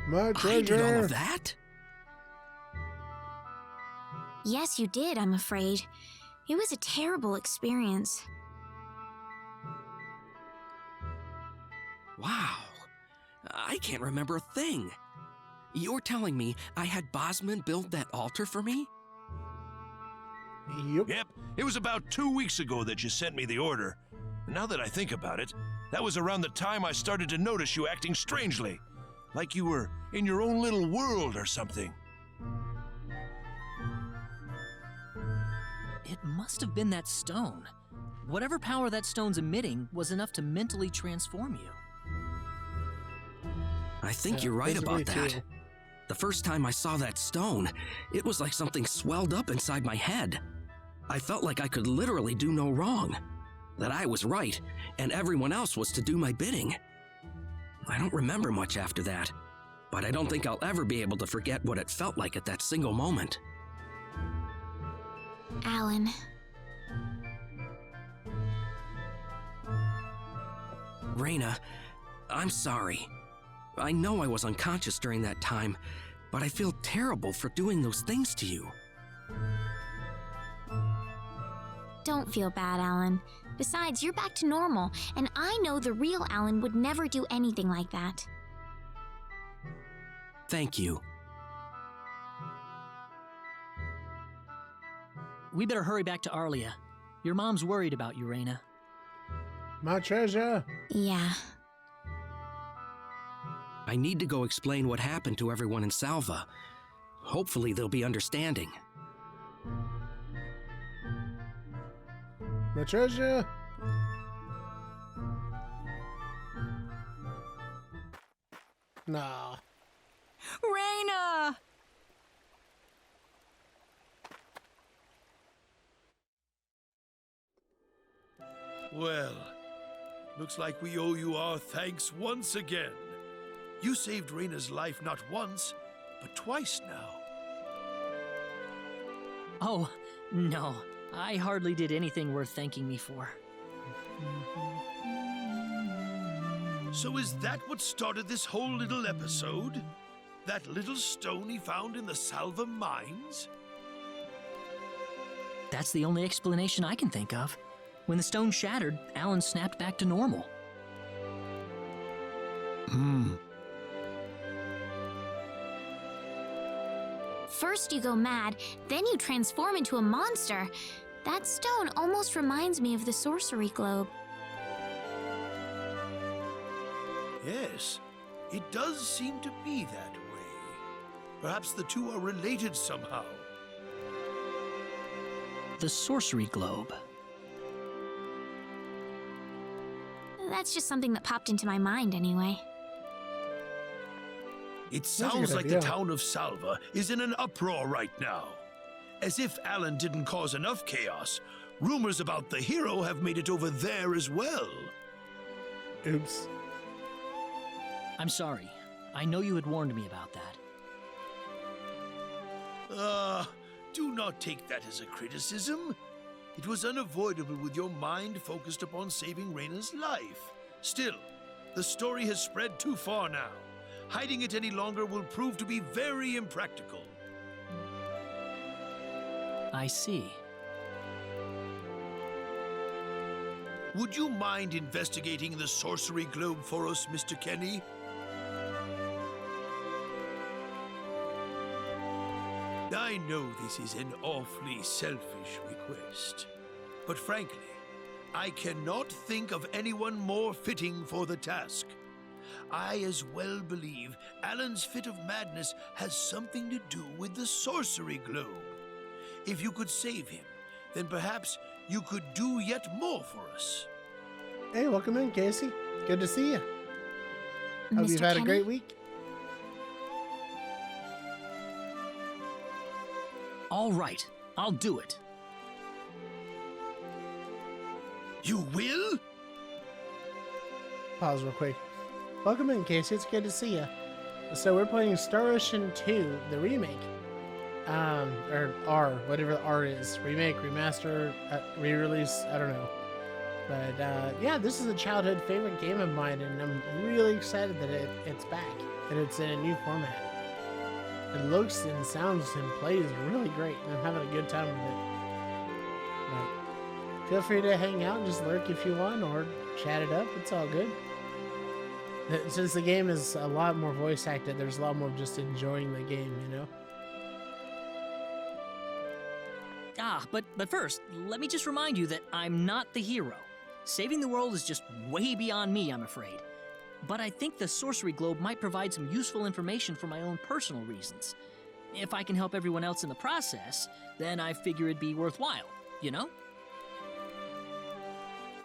My treasure! I did all of that? Yes, you did, I'm afraid. It was a terrible experience. Wow. I can't remember a thing. You're telling me I had Bosman build that altar for me? Yep. It was about 2 weeks ago that you sent me the order. Now that I think about it, that was around the time I started to notice you acting strangely. Like you were in your own little world or something. It must have been that stone. Whatever power that stone's emitting was enough to mentally transform you. I think Yeah, you're right physically about that. too. The first time I saw that stone, it was like something swelled up inside my head. I felt like I could literally do no wrong. That I was right, and everyone else was to do my bidding. I don't remember much after that, but I don't think I'll ever be able to forget what it felt like at that single moment. Alan. Rena, I'm sorry. I know I was unconscious during that time, but I feel terrible for doing those things to you. Don't feel bad, Alan. Besides, you're back to normal, and I know the real Alan would never do anything like that. Thank you. We better hurry back to Arlia. Your mom's worried about you, Rena. My treasure! Yeah. I need to go explain what happened to everyone in Salva. Hopefully they'll be understanding. My treasure! Nah. Rena! Well, looks like we owe you our thanks once again. You saved Rena's life not once, but twice now. Oh, no. I hardly did anything worth thanking me for. So is that what started this whole little episode? That little stone he found in the Salva mines? That's the only explanation I can think of. When the stone shattered, Alan snapped back to normal. First you go mad, then you transform into a monster. That stone almost reminds me of the sorcery globe. Yes, it does seem to be that way. Perhaps the two are related somehow. The sorcery globe. That's just something that popped into my mind anyway. It a sounds good like idea. the town of Salva is in an uproar right now. As if Alan didn't cause enough chaos, rumors about the hero have made it over there as well. Oops. I'm sorry. I know you had warned me about that. Do not take that as a criticism. It was unavoidable with your mind focused upon saving Rena's life. Still, the story has spread too far now. Hiding it any longer will prove to be very impractical. I see. Would you mind investigating the sorcery globe for us, Mr. Kenny? I know this is an awfully selfish request, but frankly, I cannot think of anyone more fitting for the task. I as well believe Alan's fit of madness has something to do with the sorcery globe. If you could save him, then perhaps you could do yet more for us. Hey, welcome in, Casey. Good to see you. Hope Mr. you've had Kenny? a great week. All right, I'll do it. You will? Pause real quick. Welcome in, Casey. It's good to see you. So we're playing Star Ocean 2, the remake. Or R, whatever the R is. Remake, remaster, re-release, I don't know. But yeah, this is a childhood favorite game of mine, and I'm really excited that it's back, that it's in a new format. It looks and sounds and plays really great, and I'm having a good time with it. But feel free to hang out and just lurk if you want, or chat it up. It's all good. Since the game is a lot more voice acted, there's a lot more of just enjoying the game, you know? But first, let me just remind you that I'm not the hero. Saving the world is just way beyond me, I'm afraid. But I think the sorcery globe might provide some useful information for my own personal reasons. If I can help everyone else in the process, then I figure it'd be worthwhile, you know?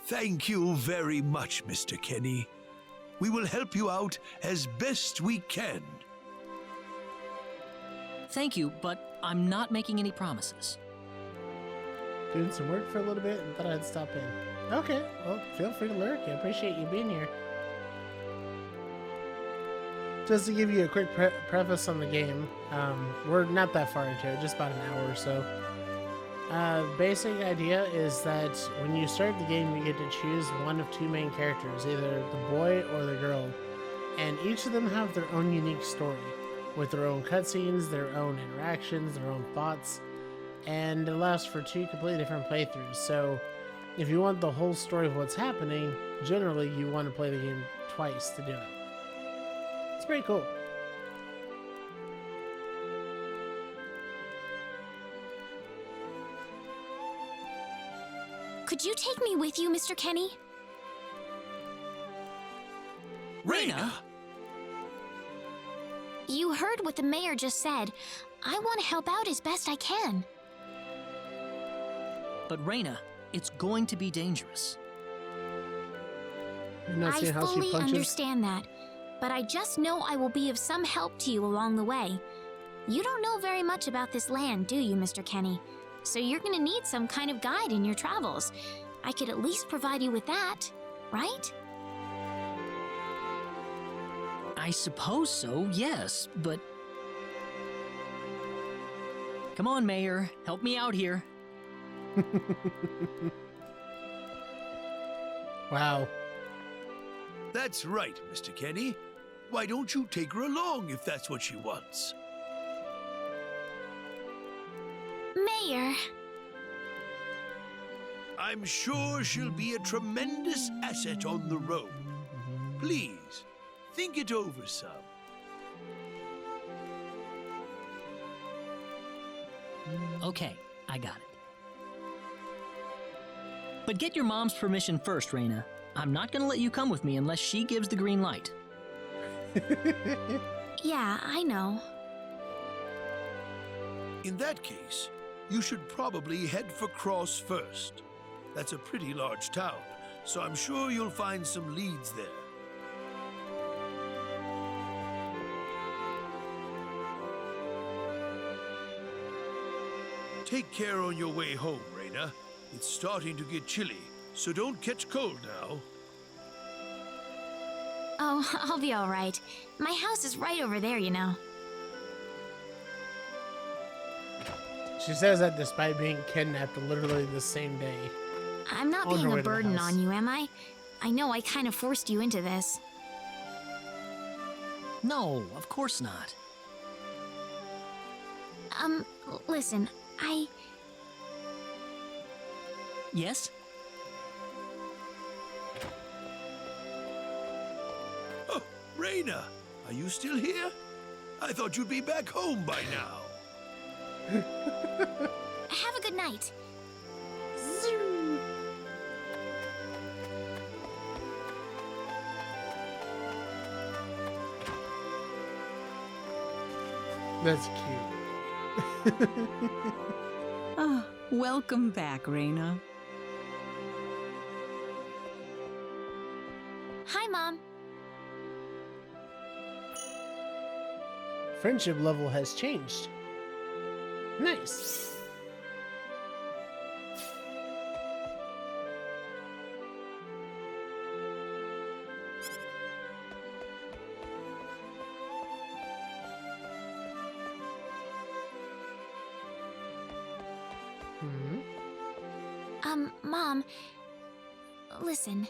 Thank you very much, Mr. Kenny. We will help you out as best we can. Thank you, but I'm not making any promises. Doing some work for a little bit and thought I'd stop in. Okay, well, feel free to lurk. I appreciate you being here. Just to give you a quick preface on the game, we're not that far into it, just about an hour or so. Basic idea is that when you start the game, you get to choose one of two main characters, either the boy or the girl, and each of them have their own unique story, with their own cutscenes, their own interactions, their own thoughts, and it lasts for 2 completely different playthroughs. So if you want the whole story of what's happening, generally you want to play the game twice to do it. It's pretty cool. Could you take me with you, Mr. Kenny? Rena! You heard what the mayor just said. I want to help out as best I can. But Rena, it's going to be dangerous. You're not I seeing how she fully punches? understand that, but I just know I will be of some help to you along the way. You don't know very much about this land, do you, Mr. Kenny? So you're gonna need some kind of guide in your travels. I could at least provide you with that, right? I suppose so, yes, but... Come on, Mayor, help me out here. Wow. That's right, Mr. Kenny. Why don't you take her along if that's what she wants? Mayor. I'm sure she'll be a tremendous asset on the road. Please, think it over some. Okay, I got it. But get your mom's permission first, Rena. I'm not gonna let you come with me unless she gives the green light. Yeah, I know. In that case, you should probably head for Cross first. That's a pretty large town, so I'm sure you'll find some leads there. Take care on your way home, Rena. It's starting to get chilly, so don't catch cold now. Oh, I'll be all right. My house is right over there, you know. She says that despite being kidnapped literally the same day. I'm not On her being way a to the burden house. on you, am I? I know I kind of forced you into this. No, of course not. Listen, Yes? Oh, Rena, are you still here? I thought you'd be back home by now. Have a good night. That's cute. Oh, welcome back, Rena. Hi, Mom. Friendship level has changed. Nice. Mom, Listen,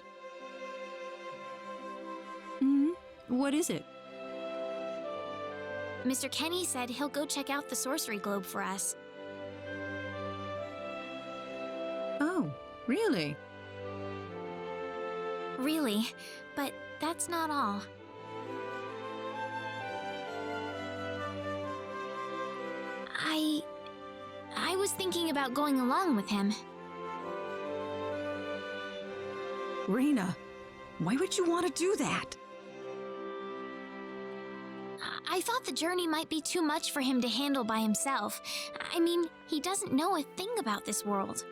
Hmm? What is it? Mr. Kenny said he'll go check out the sorcery globe for us. Oh, really? Really, but that's not all. I was thinking about going along with him. Rena, why would you want to do that? I thought the journey might be too much for him to handle by himself. I mean, he doesn't know a thing about this world.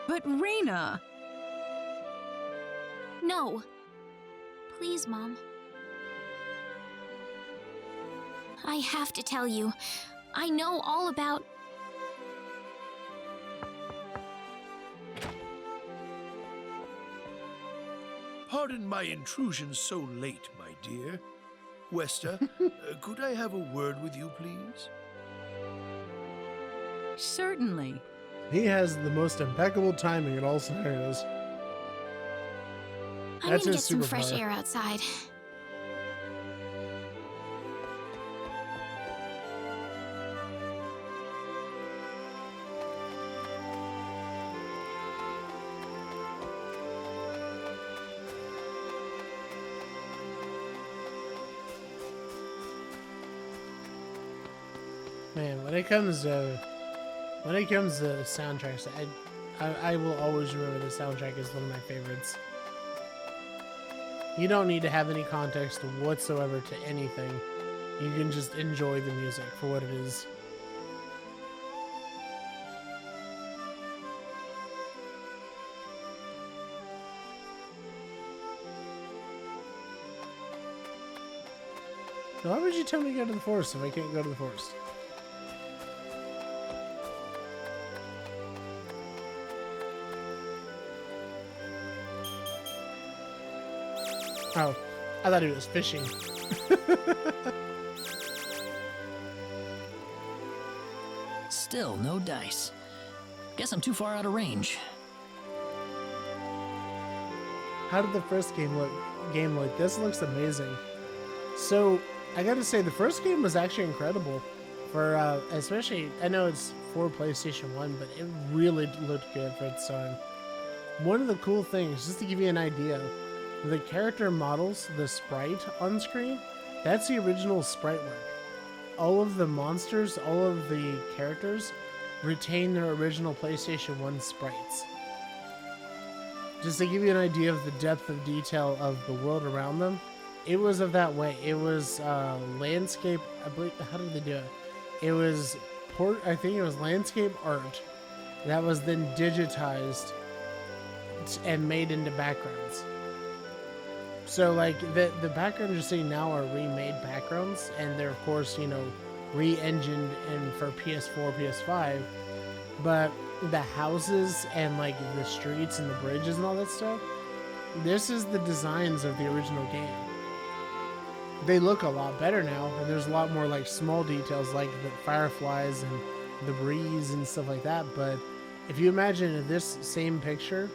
But Rena! No. Please, Mom. I have to tell you, I know all about... Pardon my intrusion so late, my dear. Westa, could I have a word with you, please? Certainly. He has the most impeccable timing in all scenarios. I'm That's gonna his get some fresh superpower. air outside. Man, when it comes to soundtracks, I will always remember the soundtrack as one of my favorites. You don't need to have any context whatsoever to anything. You can just enjoy the music for what it is. Why would you tell me to go to the forest if I can't go to the forest? Oh, I thought he was fishing. Still no dice. Guess I'm too far out of range. How did the first game look? This looks amazing. So I gotta say, the first game was actually incredible. For especially, I know it's for PlayStation 1, but it really looked good for its time. One of the cool things, just to give you an idea, the character models, the sprite on screen, that's the original sprite work. All of the monsters, all of the characters retain their original PlayStation 1 sprites. Just to give you an idea of the depth of detail of the world around them, it was of that way. It was landscape, I believe, how did they do it? It was I think it was landscape art that was then digitized and made into backgrounds. So like the backgrounds you're seeing now are remade backgrounds, and they're of course, you know, re-engined and for PS4, PS5, but the houses and like the streets and the bridges and all that stuff, this is the designs of the original game. They look a lot better now, and there's a lot more like small details like the fireflies and the breeze and stuff like that. But if you imagine this same picture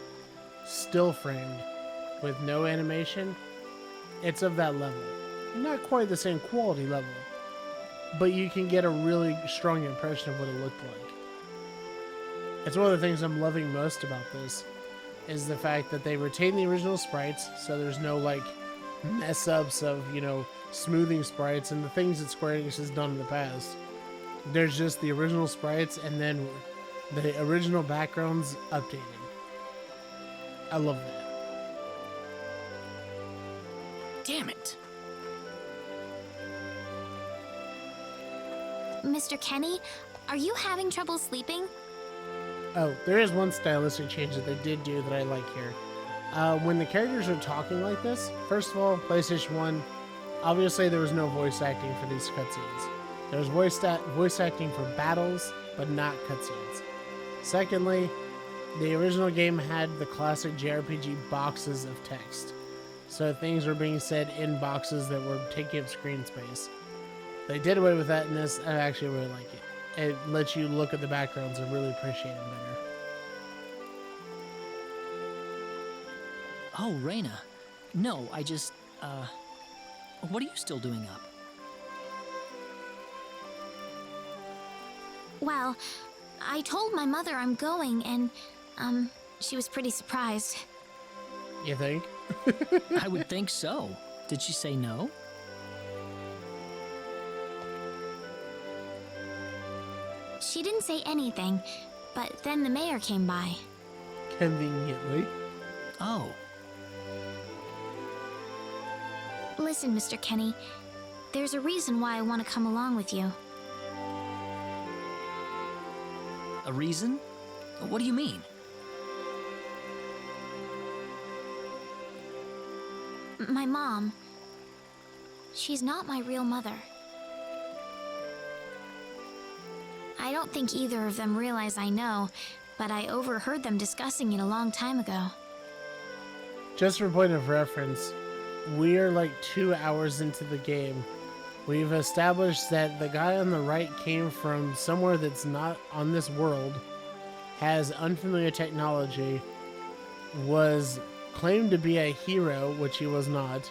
still framed with no animation, it's of that level. Not quite the same quality level, but you can get a really strong impression of what it looked like. It's one of the things I'm loving most about this, is the fact that they retain the original sprites, so there's no like mess ups of, you know, smoothing sprites and the things that Square Enix has done in the past. There's just the original sprites and then the original backgrounds updated. I love that. Damn it. Mr. Kenny, are you having trouble sleeping? Oh, there is one stylistic change that they did do that I like here. When the characters are talking like this, first of all, PlayStation 1, obviously there was no voice acting for these cutscenes. There was voice acting for battles, but not cutscenes. Secondly, the original game had the classic JRPG boxes of text. So things were being said in boxes that were taking up screen space. They did away with that in this. I actually really like it. It lets you look at the backgrounds and really appreciate them better. Oh, Rena. No, I just, what are you still doing up? Well, I told my mother I'm going, and, she was pretty surprised. You think? I would think so. Did she say no? She didn't say anything, but then the mayor came by. Conveniently. Oh, Listen, Mr. Kenny, there's a reason why I want to come along with you. a reason? What do you mean? My mom, she's not my real mother. I don't think either of them realize I know, but I overheard them discussing it a long time ago. Just for point of reference, we are like 2 hours into the game. We've established that the guy on the right came from somewhere that's not on this world, has unfamiliar technology, was claimed to be a hero, which he was not,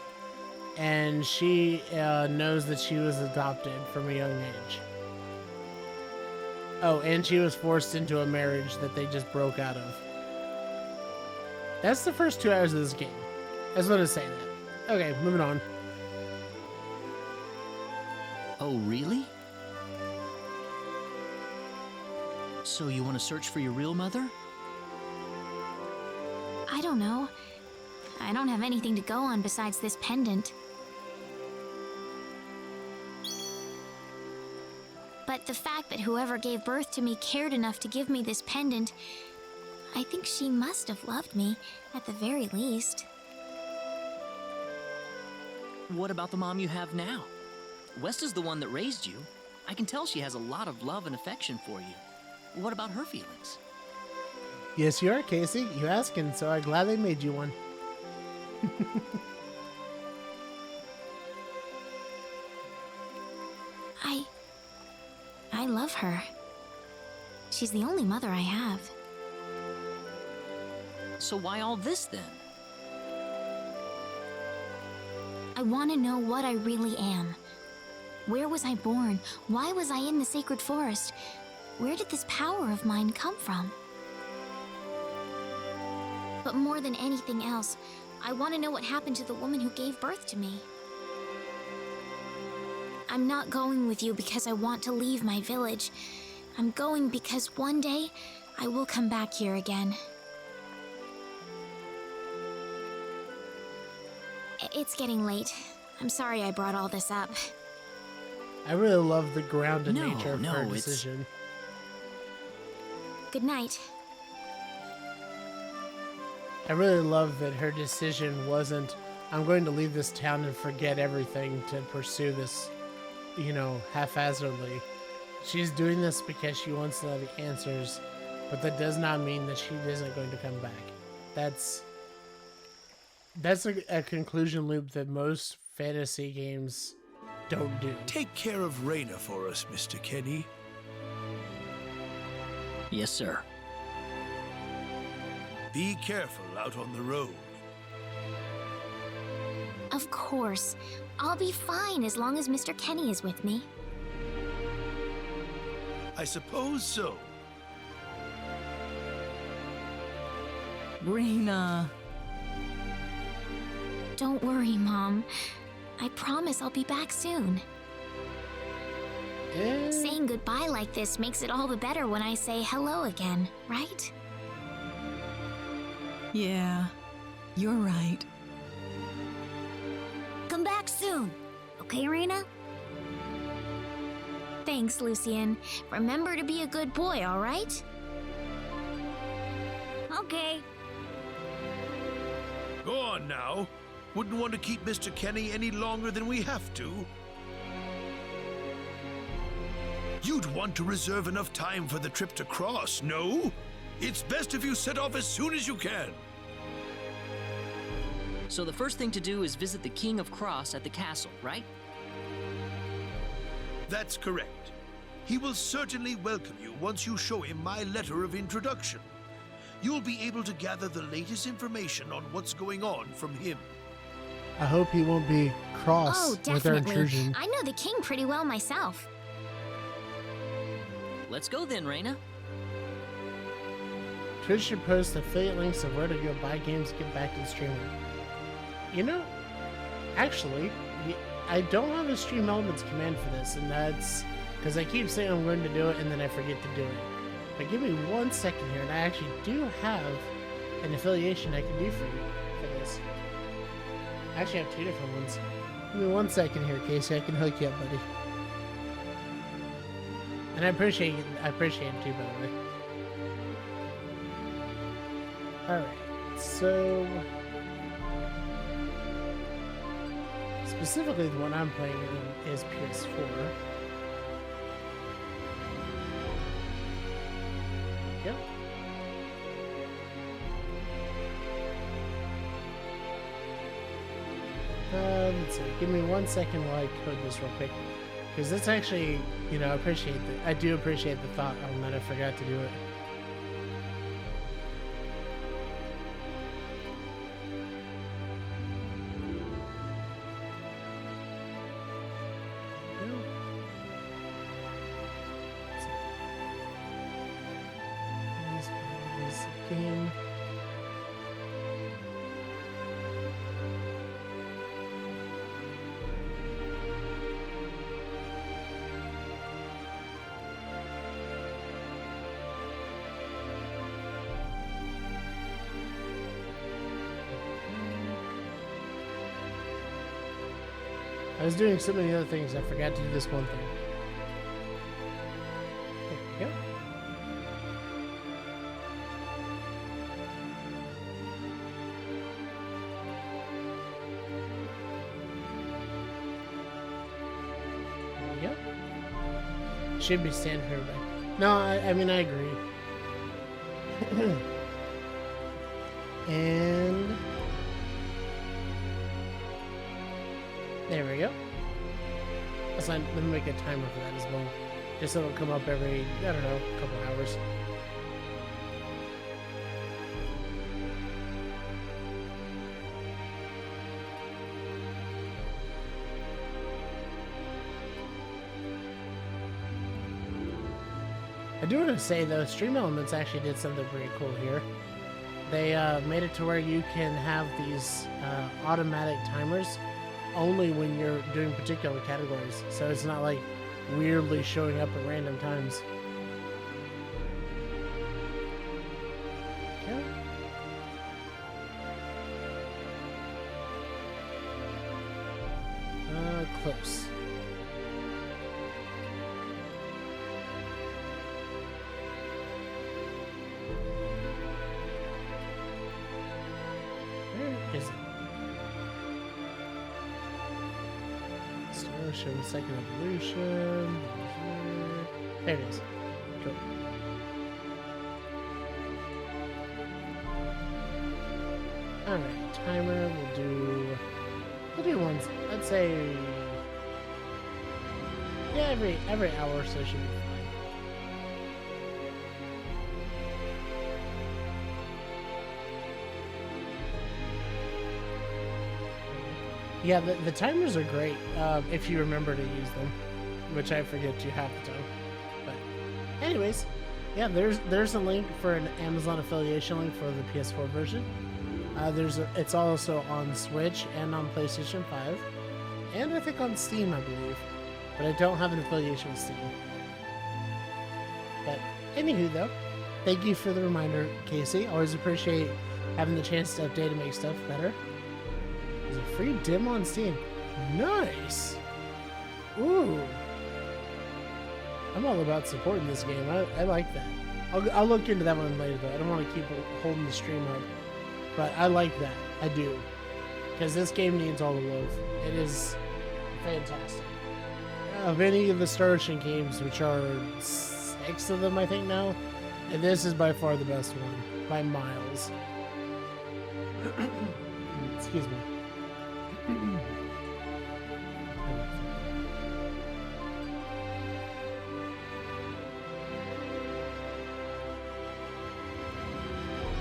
and she knows that she was adopted from a young age. Oh, and she was forced into a marriage that they just broke out of. That's the first 2 hours of this game. I just want to say that. Okay, moving on. Oh, really? So you want to search for your real mother? I don't know. I don't have anything to go on besides this pendant. But the fact that whoever gave birth to me cared enough to give me this pendant, I think she must have loved me, at the very least. What about the mom you have now? West is the one that raised you. I can tell she has a lot of love and affection for you. What about her feelings? Yes, you are, Casey. You asking, so I'm glad they made you one. I love her. She's the only mother I have. So why all this then? I want to know what I really am. Where was I born? Why was I in the sacred forest? Where did this power of mine come from? But more than anything else, I want to know what happened to the woman who gave birth to me. I'm not going with you because I want to leave my village. I'm going because one day I will come back here again. It's getting late. I'm sorry I brought all this up. I really love the grounded No, nature of no, her it's- decision. Good night. I really love that her decision wasn't, I'm going to leave this town and forget everything to pursue this, you know, haphazardly. She's doing this because she wants to know the answers, but that does not mean that she isn't going to come back. That's a conclusion loop that most fantasy games don't do. Take care of Rena for us, Mr. Kenny. Yes, sir. Be careful out on the road. Of course. I'll be fine as long as Mr. Kenny is with me. I suppose so. Rena. Don't worry, Mom. I promise I'll be back soon. Eh, Saying goodbye like this makes it all the better when I say hello again, right? Yeah, you're right. Come back soon. Okay, Rena? Thanks, Lucien. Remember to be a good boy, all right? Okay. Go on now. Wouldn't want to keep Mr. Kenny any longer than we have to. You'd want to reserve enough time for the trip to Cross, no? It's best if you set off as soon as you can. So the first thing to do is visit the King of Cross at the castle, right? That's correct. He will certainly welcome you once you show him my letter of introduction. you'll be able to gather the latest information on what's going on from him. I hope he won't be cross Oh, with our definitely. intrusion. I know the king pretty well myself. Let's go then, Rena. Twitch should post affiliate links of where to go buy games to get back to the streamer. You know, actually, I don't have a Stream Elements command for this, and that's because I keep saying I'm going to do it and then I forget to do it. But give me 1 second here, and I actually do have an affiliation I can do for you for this. I actually have 2 different ones. Give me 1 second here, Casey. I can hook you up, buddy. And I appreciate it too, by the way. Alright, so specifically the one I'm playing is PS4. Yep. Let's see. Give me 1 second while I code this real quick, because that's actually, you know, I do appreciate the thought on that I forgot to do it. Game. I was doing so many other things, I forgot to do this one thing. There we go. Yep. Should be standing here back. No, I mean, I agree. And there we go. Let me make a timer for that as well. Just so it'll come up every, I don't know, couple hours. I do want to say though, Stream Elements actually did something pretty cool here. They made it to where you can have these automatic timers only when you're doing particular categories. So it's not like weirdly showing up at random times. Okay. Close. Where is it? Starship Second Evolution. There it is. Cool. Alright, timer, we'll do one, let's say, yeah, every hour or so should be fine. Yeah, the timers are great if you remember to use them, which I forget to half the time. But anyways, yeah, there's a link for an Amazon affiliation link for the PS4 version. It's also on Switch and on PlayStation 5, and I think on Steam, I believe. But I don't have an affiliation with Steam. But anywho, though, thank you for the reminder, Casey. Always appreciate having the chance to update and make stuff better. There's a free dim on Steam. Nice! Ooh. I'm all about supporting this game. I like that. I'll look into that one later, though. I don't want to keep holding the stream up. But I like that. I do. Because this game needs all the love. It is fantastic. Of any of the Star Ocean games, which are 6 of them, I think now, and this is by far the best one. By miles. Excuse me.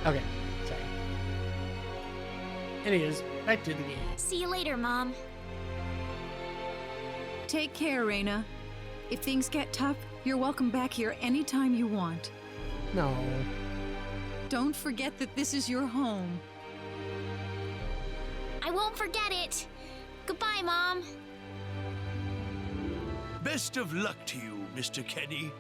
Okay, sorry. Anyways, back to the game. See you later, Mom. Take care, Rena. If things get tough, you're welcome back here anytime you want. No. Don't forget that this is your home. I won't forget it. Goodbye, Mom. Best of luck to you, Mr. Kenny.